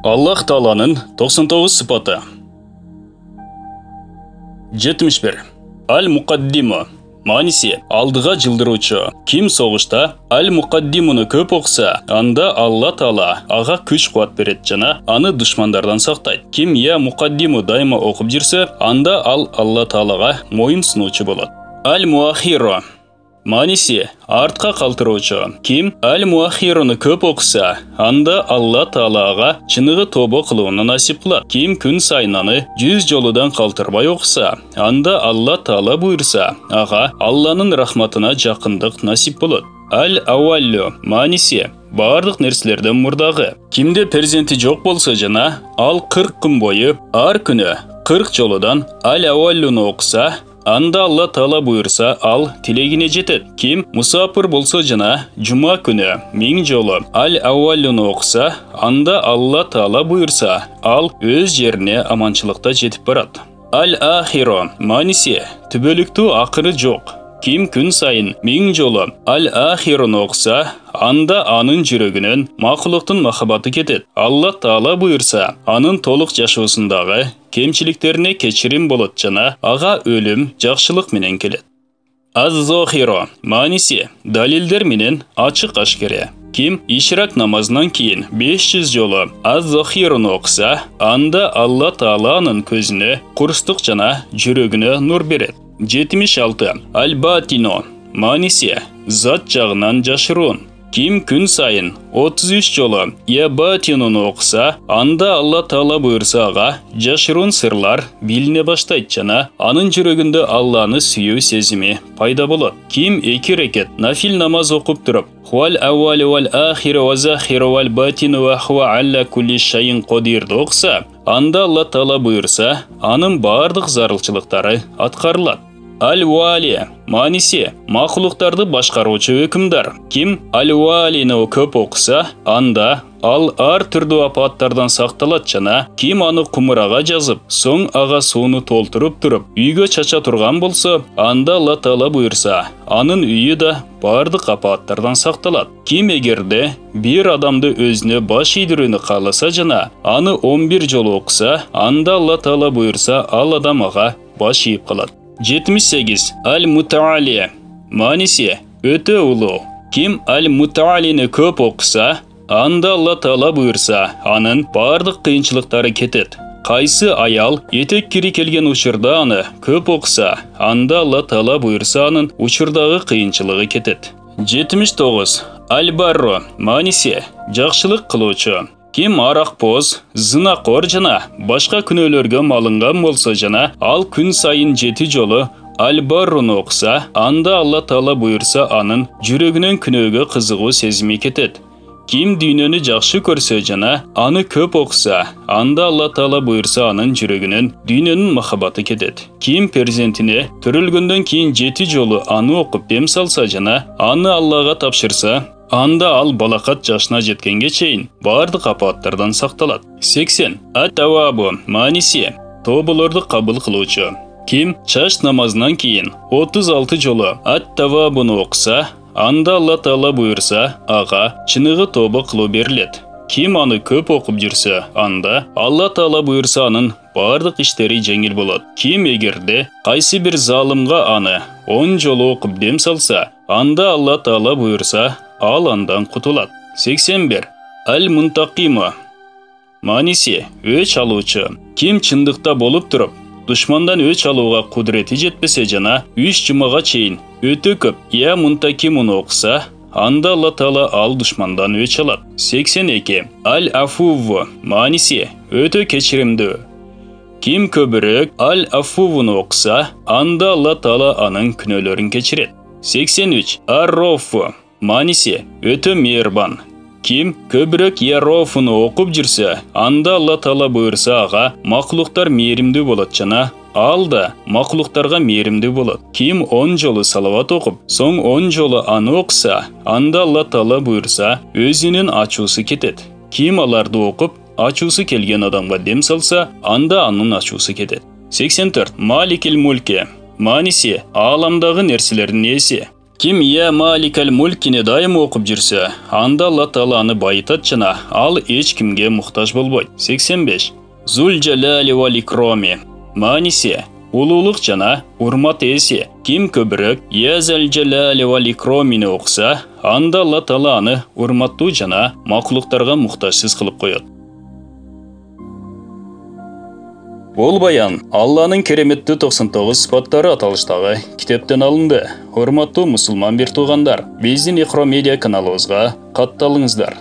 Аллах Тааланың 99 sıfatı. 71. Al-Muqaddimu. Manisi aldığa жылдыруучу. Kim soğuşta Al-Muqaddimunu көп оқса, анда Алла Таала аға күш қуат берет жана аны душмандардан сақтайды. Kim я Muqaddimu дайыма оқып жүрсе, анда ал Алла Таалаға мойын сунуучу болот. Al-Muakhiro. Manisi артқа қалтыруучу. Kim Al-Muakhiruну көп оқса, анда Алла Таалаға чыныгы тобо кылууну насип кылат. Kim күн сайын аны 100 жолудан калтырбай оқса, анда Алла Таала буйрса, ага Алланын рахматына жакындык насип болот. Ал-Аваллу. Манisi бардык нерселерден мурдагы. Кимде перзенти жок болсо жана, ал 40 күн бою ар күнү 40 жолудан Ал-Аваллуну оқса, анда Алла Таала буйрса, ал тилегине жетет. Kim musafir bolsa jana juma күнү 1000 жолу Al-Avallunu оқса, анда Алла Таала буйрса, ал өз жерине аманчылыкта жетип барат. Al-Akhiro. Manisi түбөлүктүү акыры жок. Kim күн сайын 1000 жолу Al-Akhiruну оқса, анда анын жүрөгүнөн макулуктун махабаты кетет. Алла Таала буйрса, анын толук жашоосундагы кемчиликтерине кечирим болот жана ага өлүм жакшылык менен келет. Az-Zahiro. Manisi далилдер менен ачык ашкере. Kim ишрак намазынан кийин 500 жолу Az-Zahiruну оқса, анда Алла Тааланын көзүнө курстук жана жүрөгүнө нур берет. 76. Al-Batino. Manisi zat жагынан жашыруун. Kim күн сайын 33 жолу Я Батинуну оқса, анда Алла Таала буйрса ага жашыруун сырлар билине баштайт жана анын жүрөгүндө Алланы сүйүү сезими пайда болот. Kim 2 рекет нафил намаз окуп туруп, Хуал аввалу вал ахиру ва захиру вал батину ва хуа алла кулли шайин кодирди оқса, анда Алла Таала буйрса, анын бардык зарылчылыктары аткарылат. Al-Wali. Manisi макулуктарды башкаруучу өкүмдар. Kim Al-Walину көп оқса, анда ал ар түрдүү апаттардан сакталат жана ким аны кумурага жазып, соң ага сууну толтуруп туруп, үйгө чача турган болсо, анда Алла Таала буйрса, анын үйү да бардык апаттардан сакталат. Kim эгерде бир адамды өзүнө баш ийдирүүнү кааласа жана аны 11 жолу оқса, анда Алла Таала буйрса, ал адам ага баш ийип калат. 78. Al-Mutaali. Manisi өтө улуу. Kim Al-Mutaalini көп оқса, анда Алла Таала буйрса, анын бардык кыйынчылыктары кетет. Кайсы аял этек кири келген учурда аны көп оқса, анда Алла Таала буйрса, анын учурдагы кыйынчылыгы кетет. 79. Al-Barru. Manisi жакшылык кылуучу. Kim аракпоз, зынакор жана башка күнөөлөргө малынган болсо жана ал күн сайын 7 жолу Al-Barruну оқса, анда Алла Таала буйрса, анын жүрөгүнөн күнөөгө кызыгуу сезими кетет. Kim дүйнөнү жакшы көрсө жана аны көп оқса, анда Алла Таала буйрса, анын жүрөгүнөн дүйнөнүн махабаты кетет. Kim перзентине төрөлгөндөн кийин 7 жолу аны окуп дем салса жана аны Аллага тапшырса, анда ал балакат жашына жеткенге чейин бардык апаттардан сакталат. 80. Ат-Тавабу. Манisi тоболорду кабыл кылуучу. Kim чач намазынан кийин 36 жолу Ат-Тавабуну оқса, анда Алла Таала буйрса, ага чыныгы тобо кылуу берилет. Kim аны көп окуп жүрсө, анда Алла Таала буйрса, анын бардык иштери жеңил болот. Kim эгерде кайсы бир залымга аны 10 жолу окуп дем салса, анда Алла Таала буйрса, ал андан кутулат. 81. Al-Muntaqimo. Manisi өч алуучу. Kim чындыкта болуп туруп, душмандан өч алууга кудурети жетпесе жана 3 жумага чейин өтө көп Я Muntaqimunu оқса, анда Алла Таала ал душмандан өч алат. 82. Al-Afuvu. Manisi өтө кечиримдүү. Kim көбүрөөк Al-Afuvunu оқса, анда Алла Таала анын күнөөлөрүн кечирет. 83. Ar-Raufu. Manisi өтө мейирбан. Kim көбүрөөк Я-Рауфуну окуп жүрсө, анда Алла Таала буйрса, ага макулуктар мейиримдүү болот жана ал да макулуктарга мейиримдүү болот. Kim 10 жолу салават окуп, соң 10 жолу аны оқса, анда Алла Таала буйрса, өзүнүн ачуусу кетет. Kim аларды окуп, ачуусу келген адамга дем салса, анда анын ачуусу кетет. 84. Маликил Мульке. Manisi аламдагы нерселердин ээси. Ким я маликал мулкини дайым оқып жүрсе, анда Алла Тааланы байытат жана ал эч кимге муктаж болбойт. 85. Зул жалали вал икроми. Мааниси улуулук жана урмат ээси. Ким көбүрөөк я зал жалали вал икромини окуса, анда Алла Таала аны урматтуу жана макулуктарга муктажсыз кылып коет. Бул баян Алланын кереметтүү 99 сыпаттары аталыштагы китептен алынды. Урматтуу мусулман бир туугандар, биздин Ихро медиа каналыбызга катталыңыздар.